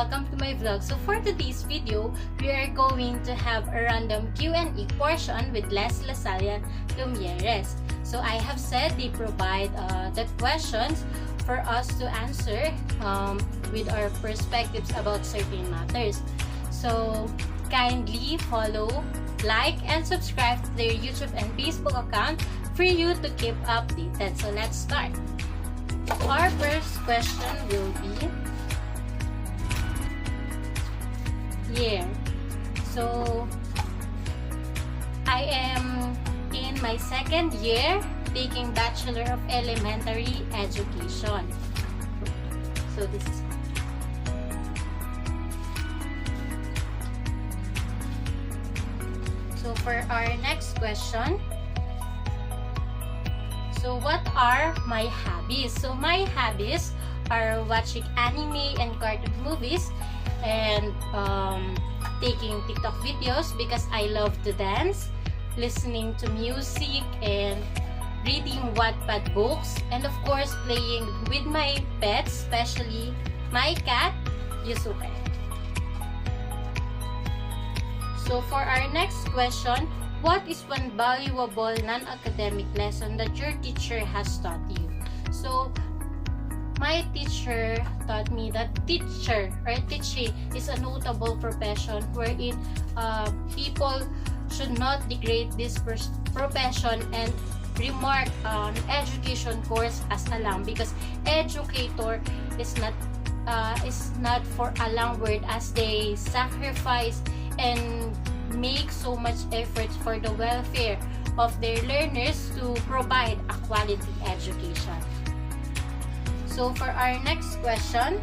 welcome to my vlog. So for today's video, we are going to have a random Q&A portion with Lasallian Lumieres. So I have said they provide the questions for us to answer with our perspectives about certain matters. So kindly follow, like, and subscribe to their YouTube and Facebook account for you to keep updated. So let's start. Our first question will be year. So I am in my second year taking Bachelor of Elementary Education. So this is so for our next question. So what are my hobbies? So my hobbies are watching anime and cartoon movies and taking TikTok videos because I love to dance, listening to music, and reading Wattpad books, and of course playing with my pets, especially my cat, Yusuke. So for our next question, what is one valuable non-academic lesson that your teacher has taught you? So my teacher taught me that teacher or teaching is a notable profession wherein people should not degrade this profession and remark on education course as a lang, because educator is not for a lang word, as they sacrifice and make so much effort for the welfare of their learners to provide a quality education. So for our next question,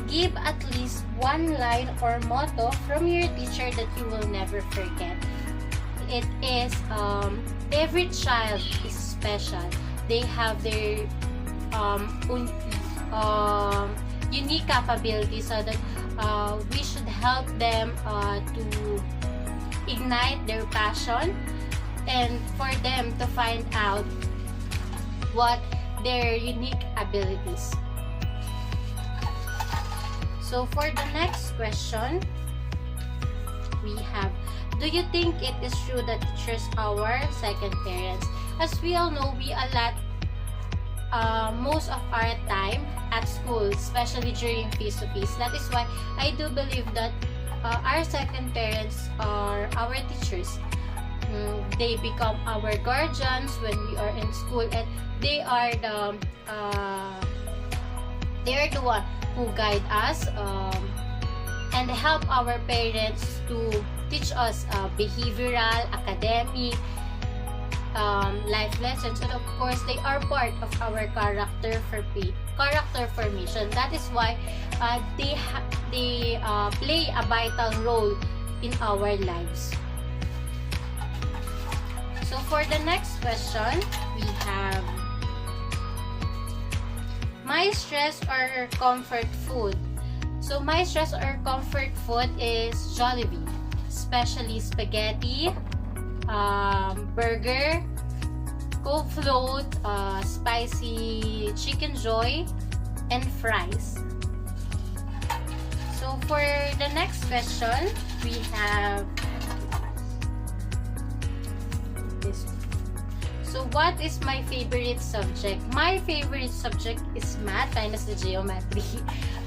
give at least one line or motto from your teacher that you will never forget. It is every child is special. They have their unique capabilities, so that we should help them to ignite their passion and for them to find out what their unique abilities. So for the next question, we have, do you think it is true that teachers are our second parents? As we all know, we allot most of our time at school, especially during face-to-face. That is why I do believe that our second parents are our teachers. They become our guardians when we are in school, and they are the one who guide us and help our parents to teach us behavioral, academic, life lessons, and of course they are part of our character formation. That is why they play a vital role in our lives. So for the next question, we have, my stress or comfort food. So my stress or comfort food is Jollibee, especially spaghetti, burger, Coke float, spicy chicken joy, and fries. So for the next question, we have this one. So what is my favorite subject? My favorite subject is math minus the geometry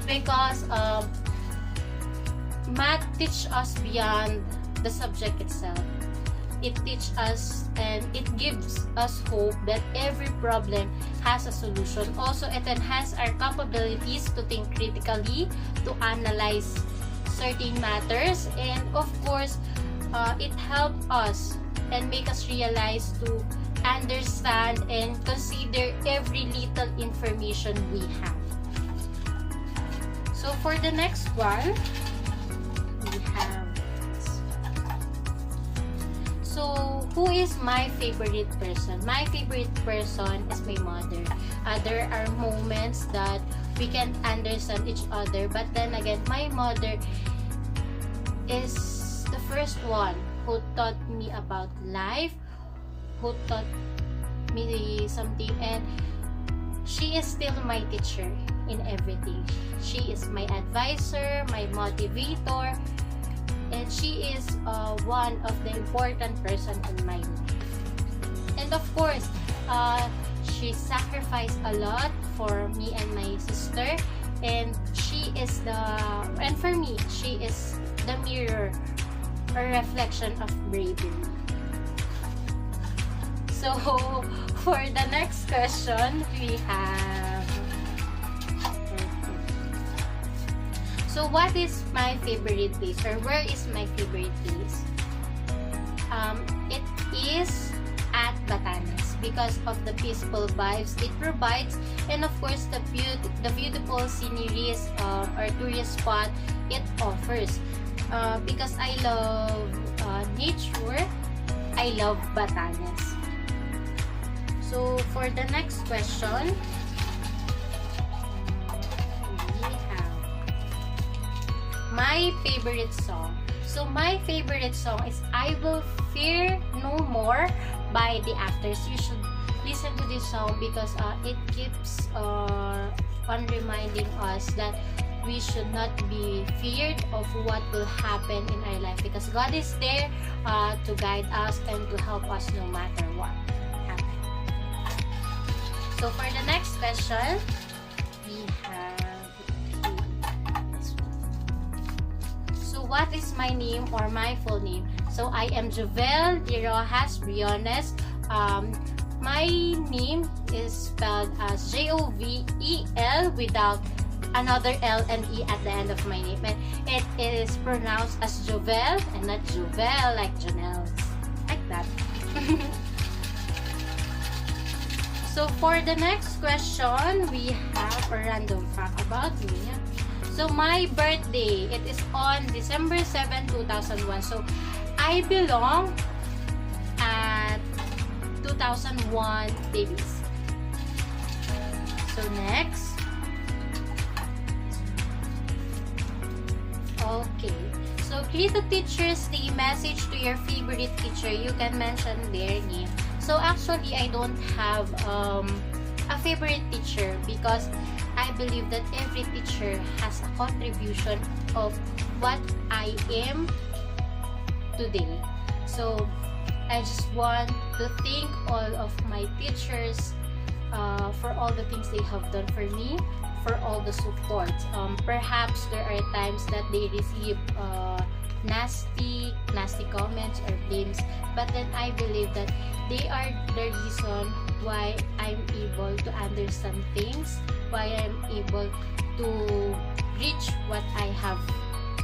because math teaches us beyond the subject itself. It teaches us and it gives us hope that every problem has a solution. Also, it enhances our capabilities to think critically, to analyze certain matters, and of course, it helps us and make us realize to understand and consider every little information we have. So for the next one, we have this. So who is my favorite person? My favorite person is my mother. There are moments that we can understand each other, but then again, my mother is the first one who taught me about life, who taught me something, and she is still my teacher. in everything. She is my advisor, my motivator, and she is one of the important person in my life. And of course, she sacrificed a lot for me and my sister, and for me, she is the mirror or reflection of bravery. So, for the next question, we have, so what is my favorite place, or where is my favorite place? It is at Batanes because of the peaceful vibes it provides, and of course the beautiful sceneries or tourist spot it offers. Because I love nature, I love Batanes. So for the next question, we have my favorite song. So my favorite song is I Will Fear No More by The Actors. You should listen to this song because it keeps on reminding us that we should not be feared of what will happen in our life, because God is there to guide us and to help us no matter what happens. So for the next question, we have this one. So what is my name or my full name? So I am 𝐿𝐵𝐵𝐵𝐵𝐵𝐵𝐵𝐵𝐵𝐵𝐵𝐵𝐵 My name is spelled as JOVEL without another L and E at the end of my name, and it is pronounced as Jovel and not Jovel like Janelle, like that. So for the next question, we have a random fact about me. So my birthday, it is on December 7, 2001. So I belong at 2001 babies. So next. Okay, so create a Teacher's Day message to your favorite teacher. You can mention their name. So actually, I don't have a favorite teacher because I believe that every teacher has a contribution of what I am today. So I just want to thank all of my teachers for all the things they have done for me, for all the support. Perhaps there are times that they receive nasty comments or blames, but then I believe that they are the reason why I'm able to understand things, why I'm able to reach what I have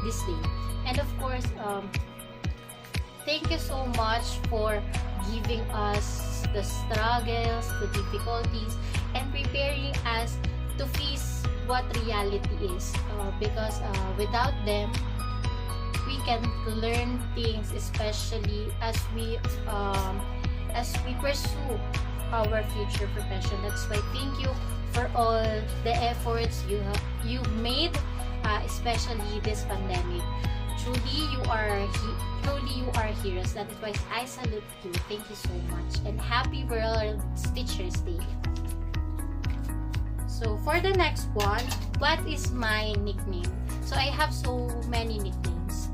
this day. And of course, thank you so much for giving us the struggles, the difficulties, and preparing us to face what reality is, because without them we can learn things, especially as we pursue our future profession. That's why thank you for all the efforts you've made, especially this pandemic. Truly you are heroes. That is why I salute you. Thank you so much, and happy World Teachers Day. So for the next one, what is my nickname? So I have so many nicknames.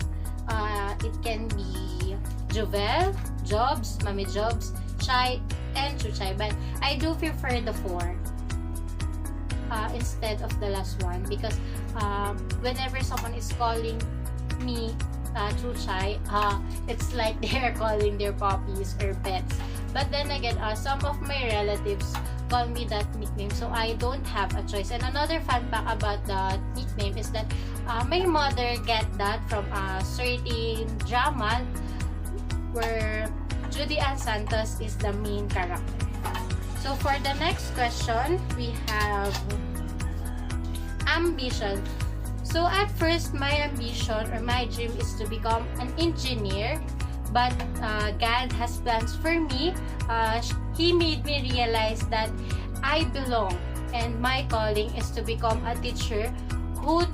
It can be Jovel, Jobs, Mami Jobs, Chai, and Chuchay. But I do prefer the 4 instead of the last one, because whenever someone is calling me Chuchay, it's like they are calling their puppies or pets. But then again, some of my relatives call me that nickname, so I don't have a choice. And another fun fact about the nickname is that my mother get that from a certain drama where Judy Ann Santos is the main character. So for the next question, we have ambition. So at first, my ambition or my dream is to become an engineer, but God has plans for me. He made me realize that I belong, and my calling is to become a teacher who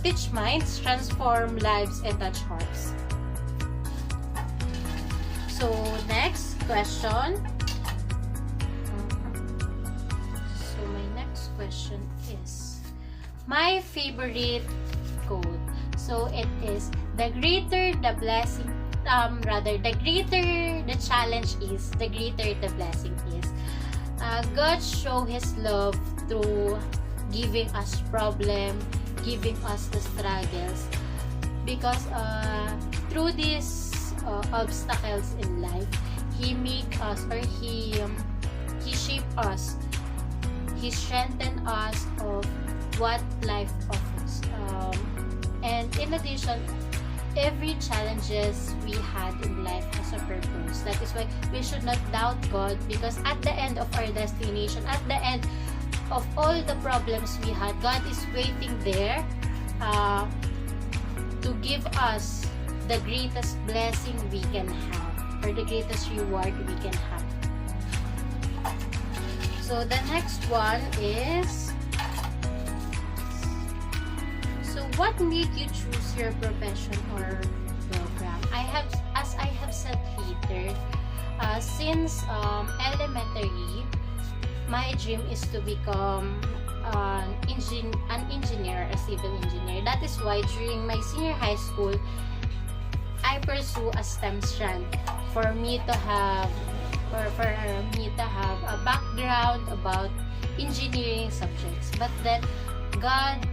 teach minds, transform lives, and touch hearts. So next question. So my next question is my favorite quote. So it is, the greater the blessing, the greater the challenge is, the greater the blessing is. God show His love through giving us problem, giving us the struggles, because through these obstacles in life, He make us, or He shape us, He strengthen us of what life offers. And in addition, every challenges we had in life has a purpose. That is why we should not doubt God, because at the end of our destination, at the end of all the problems we had, God is waiting there to give us the greatest blessing we can have, or the greatest reward we can have. So the next one is, so what made you choose your profession or program? As I have said later, since elementary, my dream is to become an engineer, a civil engineer. That is why during my senior high school, I pursue a STEM strand for me to have, a background about engineering subjects. But then God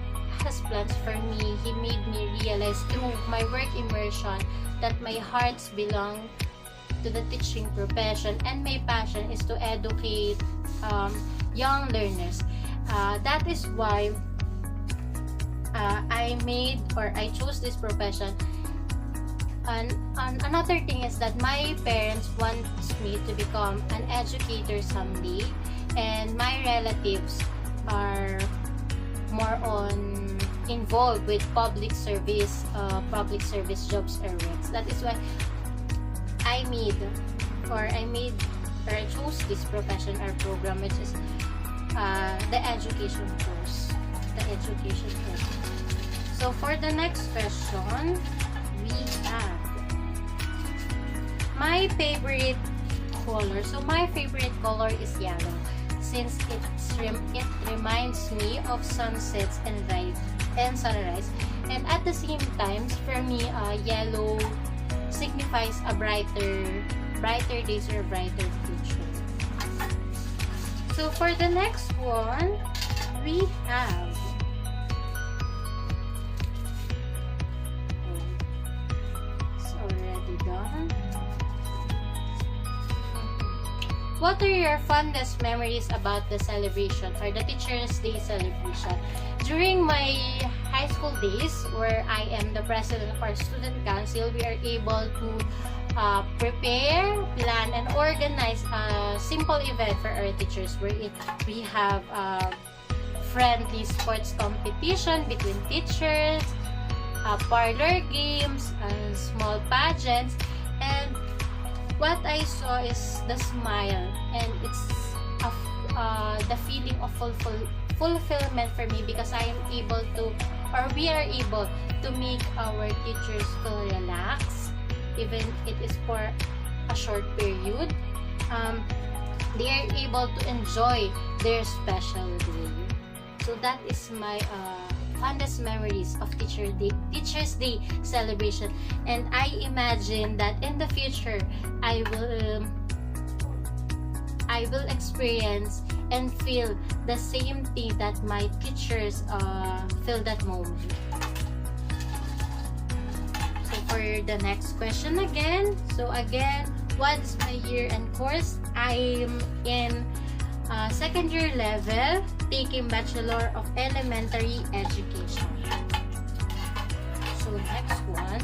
has plans for me. He made me realize through my work immersion that my hearts belong to the teaching profession, and my passion is to educate young learners. That is why I chose this profession. And another thing is that my parents want me to become an educator someday, and my relatives are more on involved with public service jobs or works. That is why I chose this profession or program, which is the education course. So for the next question, we have my favorite color. So my favorite color is yellow, since it reminds me of sunsets and sunrise, and at the same time, for me, yellow signifies a brighter days or brighter future. So for the next one, we have what are your fondest memories about the celebration, or the Teacher's Day celebration? During my high school days, where I am the president of our student council, we are able to prepare, plan, and organize a simple event for our teachers, where we have friendly sports competition between teachers, parlor games, and small pageants. And what I saw is the smile, and it's the feeling of fulfillment for me, because I am able to, or we are able to make our teachers feel relaxed, even it is for a short period. They are able to enjoy their special day. So that is my fondest memories of Teacher's Day celebration, and I imagine that in the future I will experience and feel the same thing that my teachers feel that moment. So for the next question again, what is my year and course? I'm in second year level, taking Bachelor of Elementary Education. So next one,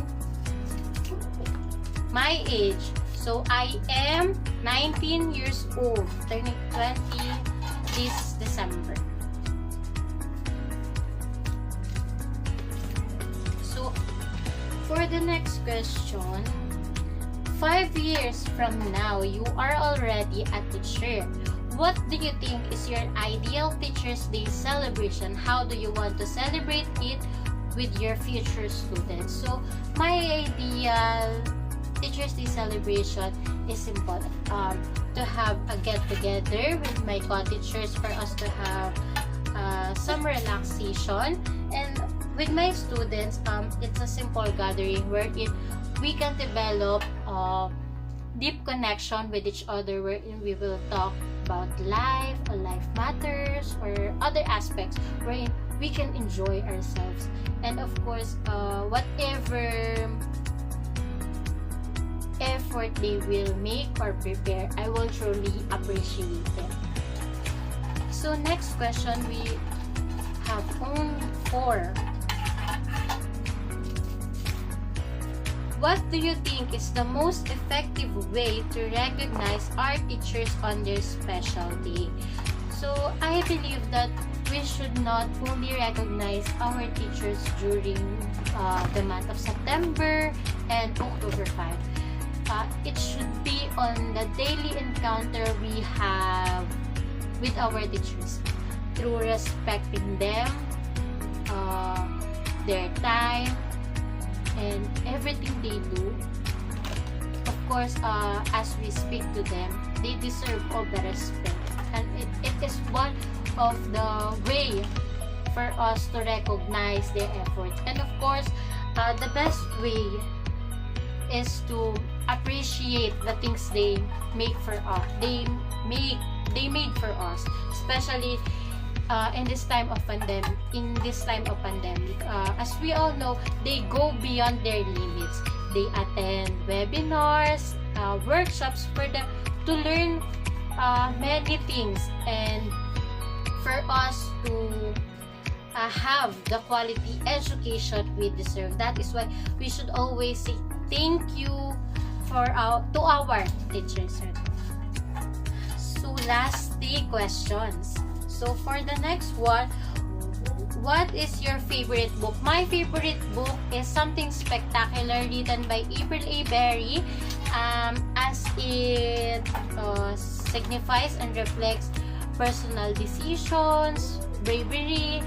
my age. So I am 19 years old, turning 20 this December. So for the next question, 5 years from now, you are already a teacher. What do you think is your ideal Teacher's Day celebration? How do you want to celebrate it with your future students? So my ideal Teacher's Day celebration is simple. To have a get-together with my co-teachers, for us to have some relaxation. And with my students, it's a simple gathering wherein we can develop deep connection with each other, wherein we will talk about life or life matters or other aspects wherein we can enjoy ourselves. And of course, whatever effort they will make or prepare, I will truly appreciate it. So next question, we have only 4. What do you think is the most effective way to recognize our teachers on their special day? So I believe that we should not only recognize our teachers during the month of September and October 5. It should be on the daily encounter we have with our teachers, through respecting them, their time, and everything they do. Of course, as we speak to them, they deserve all the respect, and it is one of the way for us to recognize their efforts. And of course, the best way is to appreciate the things they make for us. They made for us, especially in this time of pandemic. As we all know, they go beyond their limits. They attend webinars, workshops for them to learn many things, and for us to have the quality education we deserve. That is why we should always say thank you to our teachers. So last 3 questions. So for the next one, what is your favorite book? My favorite book is Something Spectacular, written by April A. Berry, as it signifies and reflects personal decisions, bravery,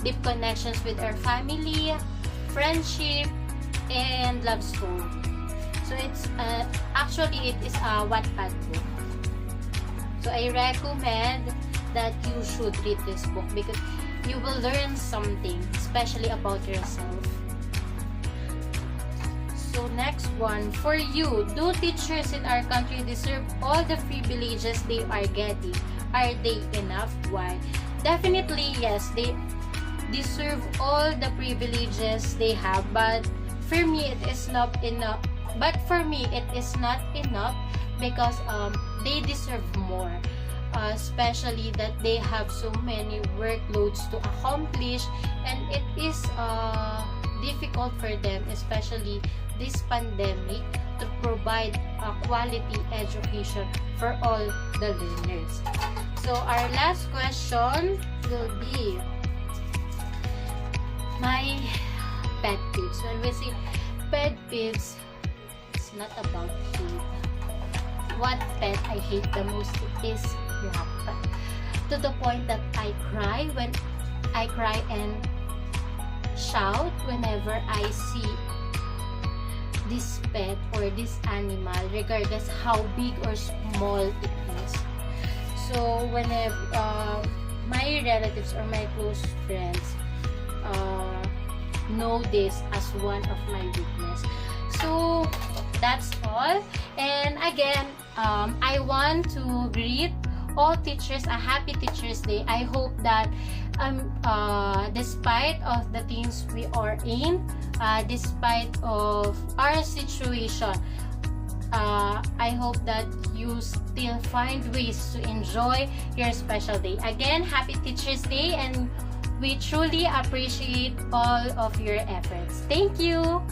deep connections with our family, friendship, and love story. So it's actually it is a Wattpad book. So I recommend that you should read this book because you will learn something, especially about yourself. So next one, for you, do teachers in our country deserve all the privileges they are getting? Are they enough? Why? Definitely yes, they deserve all the privileges they have, but for me it is not enough. Because they deserve more, especially that they have so many workloads to accomplish, and it is difficult for them, especially this pandemic, to provide a quality education for all the learners. So our last question will be my pet peeves. When we say pet peeves, it's not about hate. What pet I hate the most is rat. To the point that I cry and shout whenever I see this pet or this animal, regardless how big or small it is. So whenever my relatives or my close friends know this as one of my weakness. So that's all. And again, I want to greet all teachers a happy Teachers Day. I hope that despite of the things we are in, despite of our situation, I hope that you still find ways to enjoy your special day. Again, happy Teachers Day, and we truly appreciate all of your efforts. Thank you!